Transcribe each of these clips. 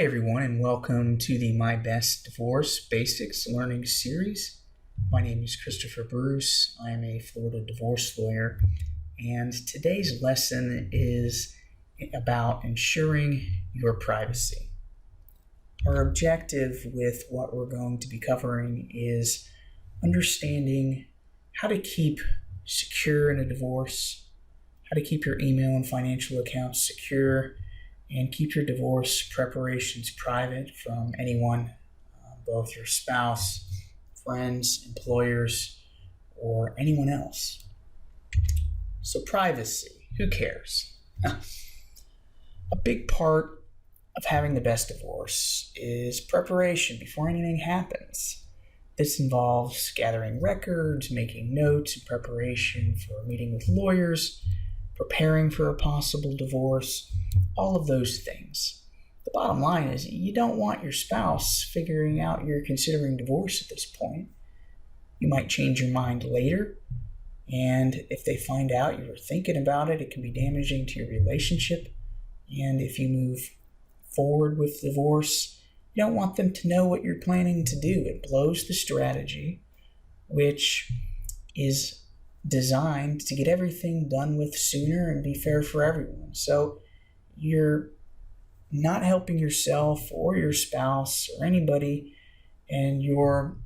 everyone, and welcome to the My Best Divorce Basics Learning Series. My name is Christopher Bruce. I am a Florida divorce lawyer, and today's lesson is about ensuring your privacy. Our objective with what we're going to be covering is understanding how to keep secure in a divorce, how to keep your email and financial accounts secure, and keep your divorce preparations private from anyone, both your spouse, friends, employers, or anyone else. So privacy, who cares? A big part of having the best divorce is preparation before anything happens. This involves gathering records, making notes in preparation for a meeting with lawyers, preparing for a possible divorce, all of those things. The bottom line is you don't want your spouse figuring out you're considering divorce at this point. You might change your mind later, and if they find out you were thinking about it, it can be damaging to your relationship. And if you move forward with divorce, you don't want them to know what you're planning to do. It blows the strategy, which is designed to get everything done with sooner and be fair for everyone. So you're not helping yourself or your spouse or anybody and your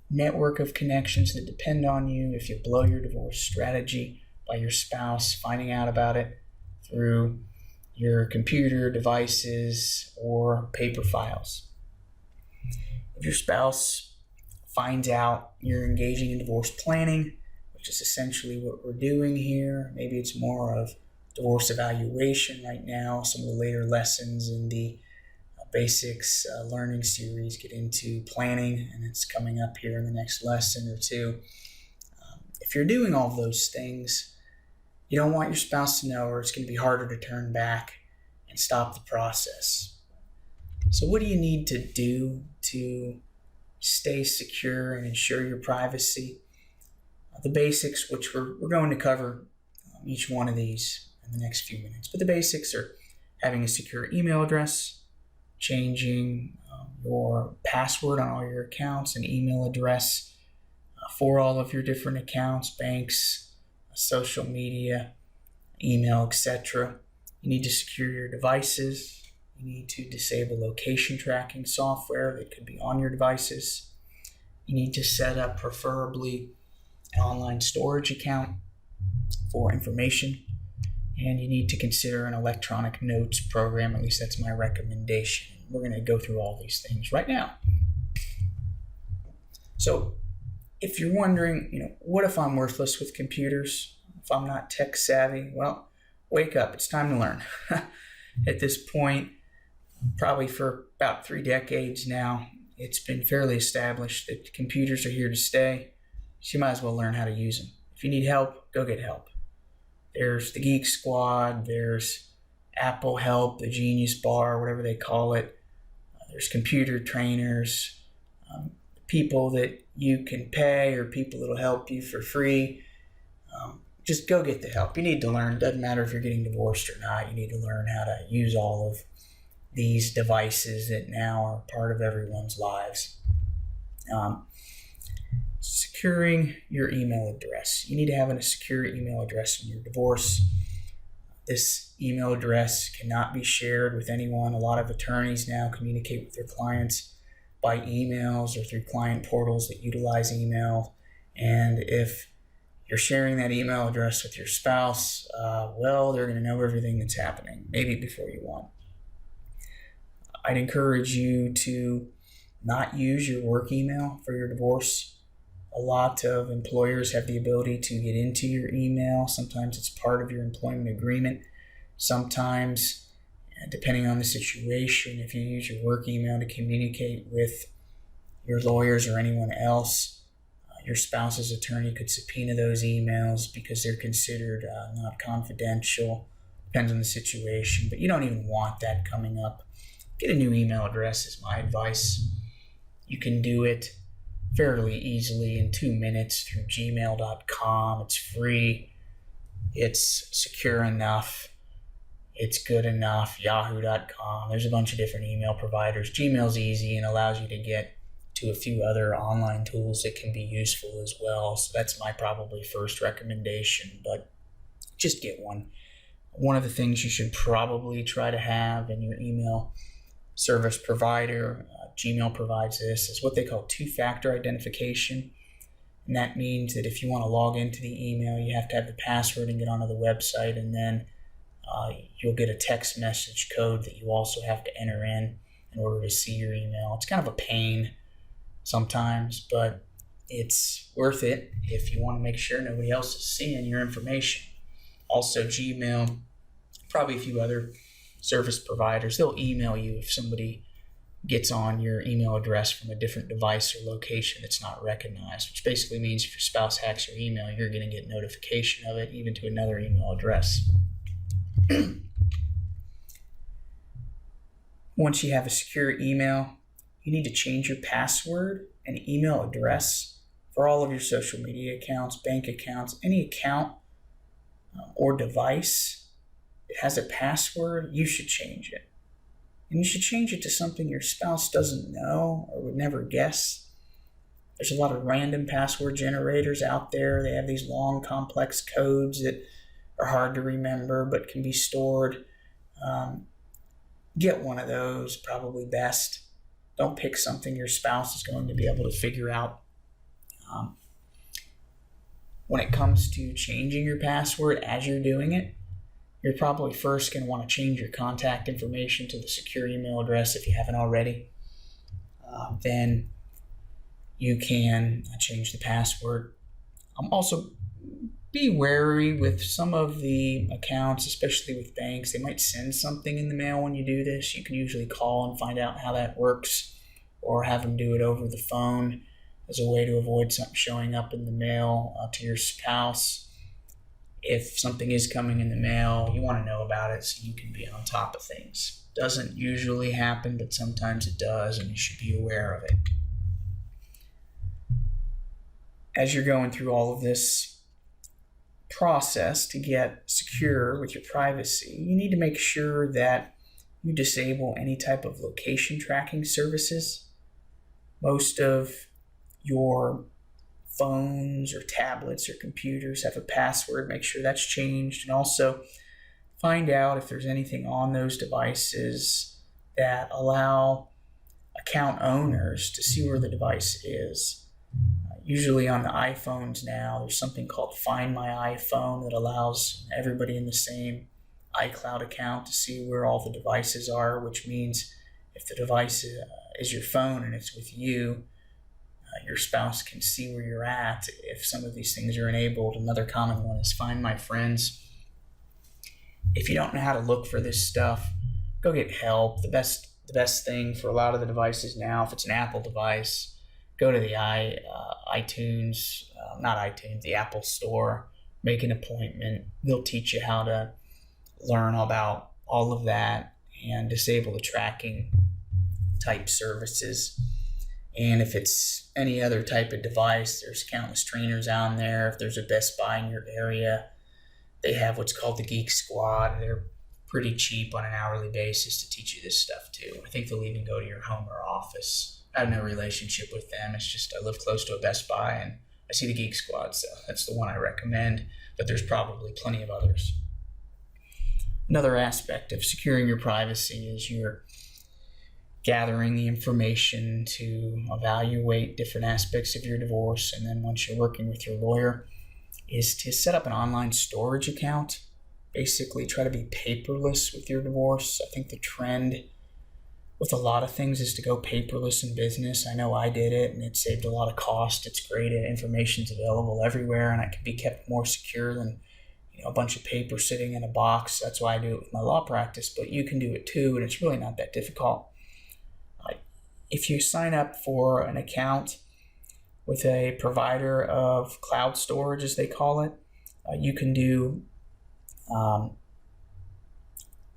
network of connections that depend on you if you blow your divorce strategy by your spouse finding out about it through your computer devices or paper files. If your spouse finds out you're engaging in divorce planning, which is essentially what we're doing here. Maybe it's more of divorce evaluation right now. Some of the later lessons in the basics learning series get into planning, and it's coming up here in the next lesson or two. If you're doing all of those things, you don't want your spouse to know, or it's going to be harder to turn back and stop the process. So what do you need to do to stay secure and ensure your privacy? The basics, which we're going to cover each one of these in the next few minutes. But the basics are having a secure email address, changing your password on all your accounts and email address for all of your different accounts, banks, social media, email, etc. You need to secure your devices. You need to disable location tracking software that could be on your devices. You need to set up preferably an online storage account for information, and you need to consider an electronic notes program. At least that's my recommendation. We're going to go through all these things right now. So if you're wondering, what if I'm worthless with computers? If I'm not tech savvy? Well, wake up. It's time to learn. At this point, probably for about 3 decades now, it's been fairly established that computers are here to stay. So you might as well learn how to use them. If you need help, go get help. There's the Geek Squad, there's Apple Help, the Genius Bar, whatever they call it. There's computer trainers, people that you can pay or people that will help you for free. Just go get the help. You need to learn. Doesn't matter if you're getting divorced or not. You need to learn how to use all of these devices that now are part of everyone's lives. Securing your email address. You need to have a secure email address in your divorce. This email address cannot be shared with anyone. A lot of attorneys now communicate with their clients by emails or through client portals that utilize email. And if you're sharing that email address with your spouse, they're going to know everything that's happening, maybe before you want. I'd encourage you to not use your work email for your divorce. A lot of employers have the ability to get into your email. Sometimes it's part of your employment agreement. Sometimes, depending on the situation, if you use your work email to communicate with your lawyers or anyone else, your spouse's attorney could subpoena those emails because they're considered not confidential. Depends on the situation, but you don't even want that coming up. Get a new email address is my advice. You can do it fairly easily in 2 minutes through gmail.com. It's free. It's secure enough. It's Good Enough, Yahoo.com. There's a bunch of different email providers. Gmail's easy and allows you to get to a few other online tools that can be useful as well. So that's my probably first recommendation, but just get one. One of the things you should probably try to have in your email service provider, Gmail provides this, is what they call two-factor identification. And that means that if you want to log into the email, you have to have the password and get onto the website, and then you'll get a text message code that you also have to enter in order to see your email. It's kind of a pain sometimes, but it's worth it if you want to make sure nobody else is seeing your information. Also, Gmail, probably a few other service providers, they'll email you if somebody gets on your email address from a different device or location that's not recognized, which basically means if your spouse hacks your email, you're going to get notification of it, even to another email address. Once you have a secure email, you need to change your password and email address for all of your social media accounts, bank accounts, any account or device that has a password. You should change it. And you should change it to something your spouse doesn't know or would never guess. There's a lot of random password generators out there. They have these long, complex codes that are hard to remember but can be stored. Get one of those, probably best. Don't pick something your spouse is going to be able to figure out. When it comes to changing your password as you're doing it, you're probably first going to want to change your contact information to the secure email address if you haven't already. Then you can change the password. Also, be wary with some of the accounts, especially with banks. They might send something in the mail when you do this. You can usually call and find out how that works, or have them do it over the phone as a way to avoid something showing up in the mail to your spouse. If something is coming in the mail, you want to know about it so you can be on top of things. Doesn't usually happen, but sometimes it does, and you should be aware of it. As you're going through all of this process to get secure with your privacy, you need to make sure that you disable any type of location tracking services. Most of your phones or tablets or computers have a password. Make sure that's changed, and also find out if there's anything on those devices that allow account owners to see where the device is. Usually on the iPhones now, there's something called Find My iPhone that allows everybody in the same iCloud account to see where all the devices are, which means if the device is your phone and it's with you, your spouse can see where you're at if some of these things are enabled. Another common one is Find My Friends. If you don't know how to look for this stuff, go get help. The best thing for a lot of the devices now, if it's an Apple device, go to the the Apple Store, make an appointment. They'll teach you how to learn about all of that and disable the tracking type services. And if it's any other type of device, there's countless trainers out there. If there's a Best Buy in your area, they have what's called the Geek Squad. They're pretty cheap on an hourly basis to teach you this stuff too. I think they'll even go to your home or office. I have no relationship with them. It's just I live close to a Best Buy and I see the Geek Squad, so that's the one I recommend, but there's probably plenty of others. Another aspect of securing your privacy is you're gathering the information to evaluate different aspects of your divorce, and then once you're working with your lawyer, is to set up an online storage account. Basically try to be paperless with your divorce. I think the trend with a lot of things is to go paperless in business. I know I did it, and it saved a lot of cost. It's great. Information's available everywhere, and it can be kept more secure than a bunch of paper sitting in a box. That's why I do it with my law practice, but you can do it too, and it's really not that difficult. If you sign up for an account with a provider of cloud storage, as they call it, you can do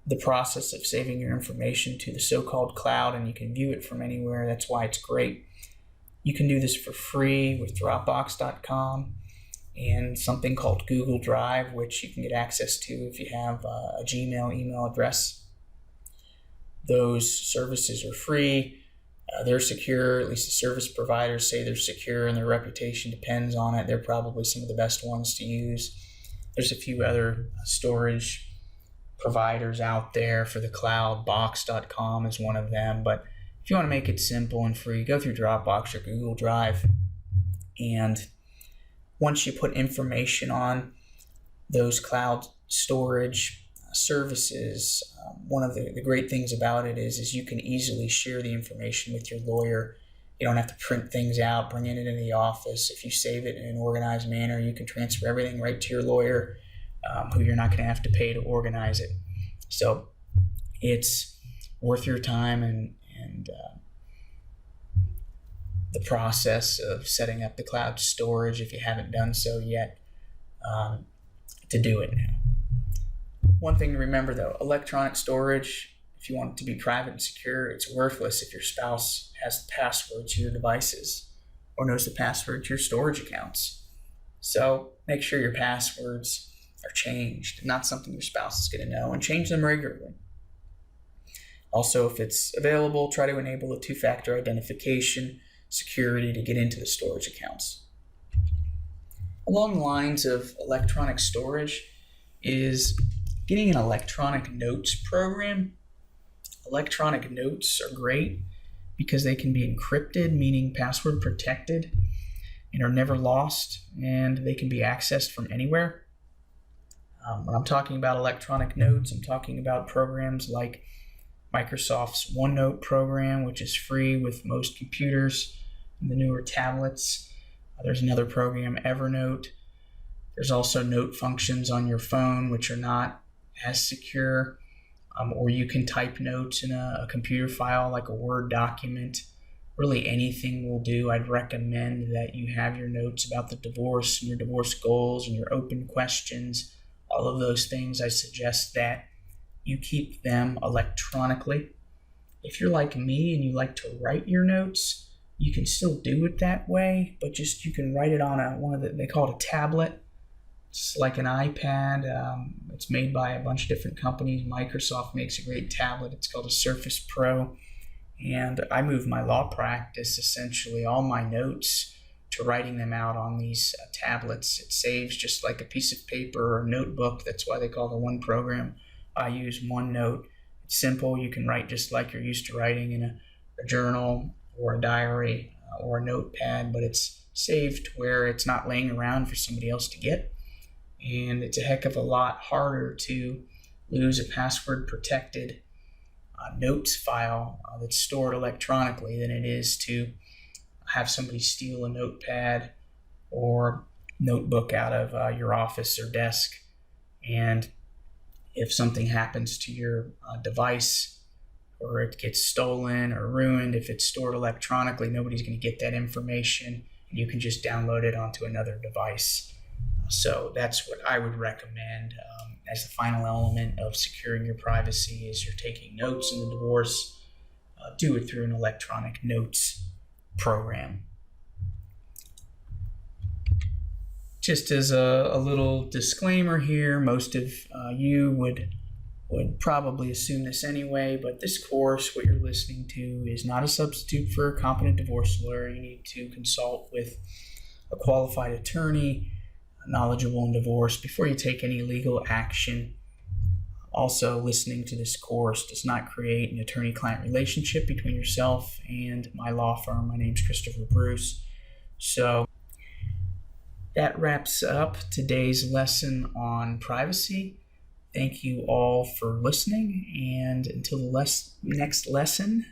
the process of saving your information to the so-called cloud, and you can view it from anywhere. That's why it's great. You can do this for free with Dropbox.com. and something called Google Drive, which you can get access to if you have a Gmail email address. Those services are free. They're secure, at least the service providers say they're secure, and their reputation depends on it. They're probably some of the best ones to use. There's a few other storage providers out there for the cloud. Box.com is one of them, but if you want to make it simple and free, go through Dropbox or Google Drive. And once you put information on those cloud storage services, one of the great things about it is you can easily share the information with your lawyer. You don't have to print things out, bring it into the office. If you save it in an organized manner, you can transfer everything right to your lawyer, who you're not going to have to pay to organize it. So it's worth your time and the process of setting up the cloud storage, if you haven't done so yet, to do it now. One thing to remember though, electronic storage, if you want it to be private and secure, it's worthless if your spouse has the password to your devices or knows the password to your storage accounts. So make sure your passwords are changed, not something your spouse is going to know, and change them regularly. Also, if it's available, try to enable a two-factor identification security to get into the storage accounts. Along the lines of electronic storage is getting an electronic notes program. Electronic notes are great because they can be encrypted, meaning password protected, and are never lost, and they can be accessed from anywhere. When I'm talking about electronic notes, I'm talking about programs like Microsoft's OneNote program, which is free with most computers and the newer tablets. There's another program, Evernote. There's also note functions on your phone, which are not as secure, or you can type notes in a computer file like a Word document. Really anything will do. I'd recommend that you have your notes about the divorce and your divorce goals and your open questions. All of those things, I suggest that you keep them electronically. If you're like me and you like to write your notes, you can still do it that way, but just you can write it on they call it a tablet. It's like an iPad. It's made by a bunch of different companies. Microsoft makes a great tablet. It's called a Surface Pro. And I move my law practice, essentially all my notes, to writing them out on these tablets. It saves just like a piece of paper or a notebook. That's why they call the one program I use OneNote. It's simple. You can write just like you're used to writing in a journal or a diary or a notepad, but it's saved where it's not laying around for somebody else to get. And it's a heck of a lot harder to lose a password protected notes file that's stored electronically than it is to have somebody steal a notepad or notebook out of your office or desk. And if something happens to your device, or it gets stolen or ruined, if it's stored electronically, nobody's going to get that information, and you can just download it onto another device. So that's what I would recommend as the final element of securing your privacy. Is you're taking notes in the divorce, do it through an electronic notes program. Just as a little disclaimer here, most of you would probably assume this anyway, but this course, what you're listening to, is not a substitute for a competent divorce lawyer. You need to consult with a qualified attorney knowledgeable in divorce before you take any legal action. Also, listening to this course does not create an attorney-client relationship between yourself and my law firm. My name's Christopher Bruce. So that wraps up today's lesson on privacy. Thank you all for listening, and until the next lesson,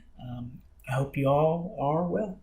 I hope you all are well.